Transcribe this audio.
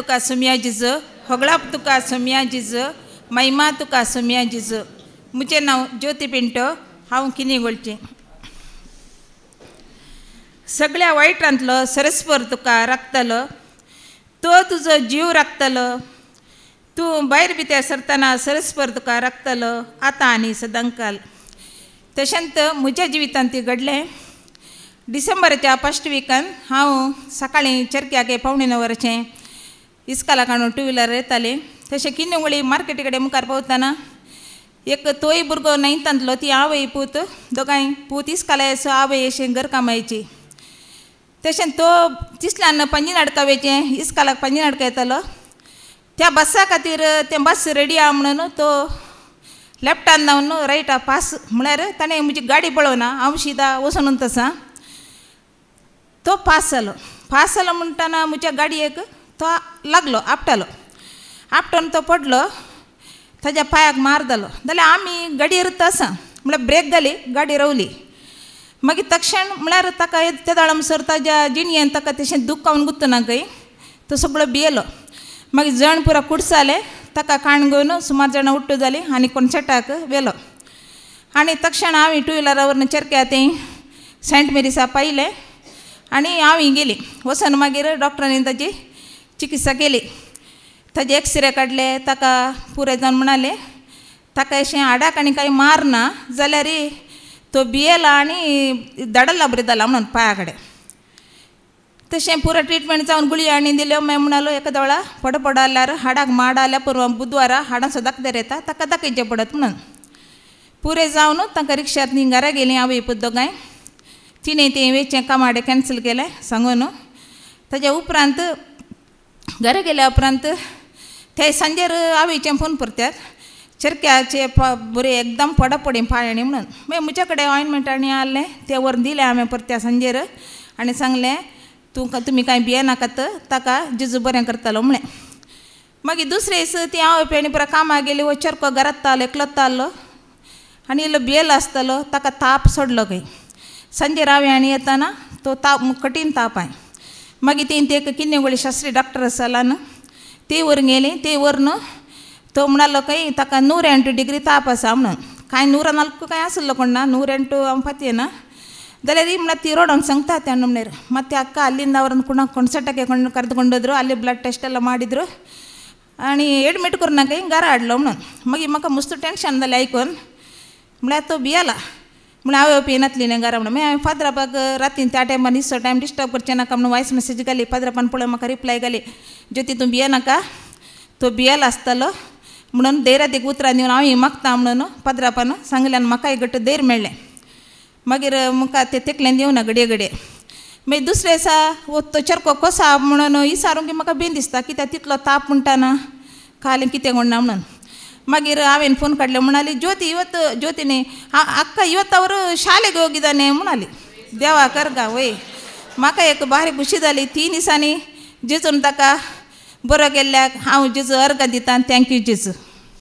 तुका सुम्या जिज होगळाप तुका सुम्या जिज महिमा तुका सुम्या जिज. मुझे नाव ज्योती पिंटो. हांव किनिगोळचें. सगळ्या वायटांतलो सरस्पर तुका राखतलो. तो तुजो जीव राखतलो. तूं भायर भितर सरतना सरस्पर तुका राखतलो आतां आनी सदांकाल. तशेंच म्हज्या जिवितांत ती घडलें. डिसेंबराच्या फर्स्ट विकान हांव सकाळीं चर्क्याक 8:45 वरांचें इस्काला काडून 2 व्हिलर येतालें. तशें किन्नोळी मार्केटी कडेन मुखार पावतना एक तोय भुरगो 9थांतलो ती आवय पूत दोगांय पूत इस्काला येसो आवय अशें घर कामायची. तशें तो तिसल्यान पंजीनाडका वेचें इस्कालाक पंजीनाडका येतालो. त्या बसा खातीर तें बस रेडी आहा म्हणून तो लेफ्टान जावन रायटा पास म्हळ्यार ताणें म्हजी गाडी पळोवना. हांव शिदा वचून तसा तो पास जालो म्हणटाना म्हज्या गाडयेक तो लागलो आपटालो. आपटून तो पडलो. ताज्या पांयाक मार जालो. जाल्यार आमी गाडयेर आसा म्हळ्यार ब्रेक घाली गाडी रावली. मागीर तक्षण म्हळ्यार ताका त्या दाळामसर ताज्या जिणयेन ताका तशें दूख कावन गुत्तना खंय तो सगळो भियेलो. मागीर जण पुरो कुडसाले. ताका काण घेवन सुमार जाणां उट्ट जालीं आनी कोण शेटाक व्हेलो. आनी तक्षण हांवें 2 व्हिलरावरन चर्क्या थंय सेंट मेरीसा पायलें आनी हांव गेली. वचून मागीर डॉक्टरांनी ताजी चिकित्सा केली. ताजे एक्सरे काडले. ताका पुरे जावन म्हणाले ताका अशें हाडाक आनी कांय मार ना जाल्यार तो भियेला आनी धडल्ला बरें जाला म्हणून पांया कडेन. तशें पुरो ट्रिटमेंट जावन गुळयो आनी दिल्यो. मागीर म्हणालो एका दोळा पड जाल्यार हाडाक माड आल्यार परवा बुधवारा हाडांचो दाखतर येता ताका दाखयचें पडत म्हणून. पुरे जावन तांकां रिक्षांत न्ही घरा गेलीं आवय पूत दोगांय. तिणें तें वेचें कामाडे कॅन्सल केलें सांगून. ताज्या उपरांत घरा गेल्या उपरांत ते सांजेर आवयचें फोन परत्यात चर्क्याचे बरें एकदम पडीं पाळ्यांनी म्हणून. मागीर म्हज्या कडेन ऑयंटमेंट आनी आहलें तें व्हरून दिलें हांवें परत्या सांजेर आनी सांगलें तुमी कांय भियेनाकात ताका जेजू बरें करतलो म्हळें. मागीर दुसरे दीस ती आवय पेणी पुरो कामाक गेली. वो चरको घरांत तालो एकलोच आहलो आनी इल्लो भियेलो आसतलो. ताका ताप सोडलो खंय. सांजेर हांवें आनी येताना तो ताप कठीण ताप आय. मागीर तें एक किन्नेगोळी शास्त्री डॉक्टर आसला न्हू ती व्हरून गेली. ती व्हरून तो म्हणालो खंय ताका 108 डिग्री ताप आसा म्हणून. कांय 104 कांय आसलो कोण ना 108 हांव फातयेना जाल्यार म्हळ्यार ती रोडोन सांगता त्या म्हणल्यार. ಮತ್ತೆ ಅಕ್ಕ ಅಲ್ಲಿಂದ ಅವ್ರನ್ನ ಕೊಣಸಟ್ಟಕ್ಕೆ ಕರೆದುಕೊಂಡೋದ್ರು. ಅಲ್ಲಿ ಬ್ಲಡ್ ಟೆಸ್ಟ್ ಎಲ್ಲ ಮಾಡಿದ್ರು आणि एडमिट करून नाका घरा हाडलो म्हणून. मागीर म्हाका मस्त टेन्शन जालें आयकून. म्हळ्यार तो भियेला म्हळ्यार हांव येवपी येनातली न्ही घरा म्हणून. मागीर हांवें फादरापाक रातीन त्या टायमार दिसो टायम डिस्टर्ब करचें नाका म्हणून वॉयस मेसेज घाली. फादरापान पळय म्हाका रिप्लाय घाली ज्योती तूं भियेनाका तो भियेला आसतलो म्हणून धैर्यात एक उतरां दिवन हांव मागता म्हणून फादरापान सांगलें आनी म्हाका एक गट्ट धैर्य मेळ्ळें. मागीर म्हाका तें तेकलें दिवना घडये घडये. मागीर दुसरे दिसा तो चरको कसो आहा म्हणून विचारूंक म्हाका बेन दिसता कित्याक तितलो ताप म्हणटाना खालें कितें म्हणना म्हणून. मागीर हांवें फोन काडलो म्हणाली ज्योती ज्योतीने अक्का ಇವತ್ತವರು ಶಾಲೆಗೆ ಹೋಗಿದ್ದಾನೆ म्हणाली. देवा कर गा वय. म्हाका एक भारी खुशी जाली. 3 दिसांनी जेजून ताका बरो केल्ल्याक हांव जेजू अर्घ दिता. थँक्यू जेजू.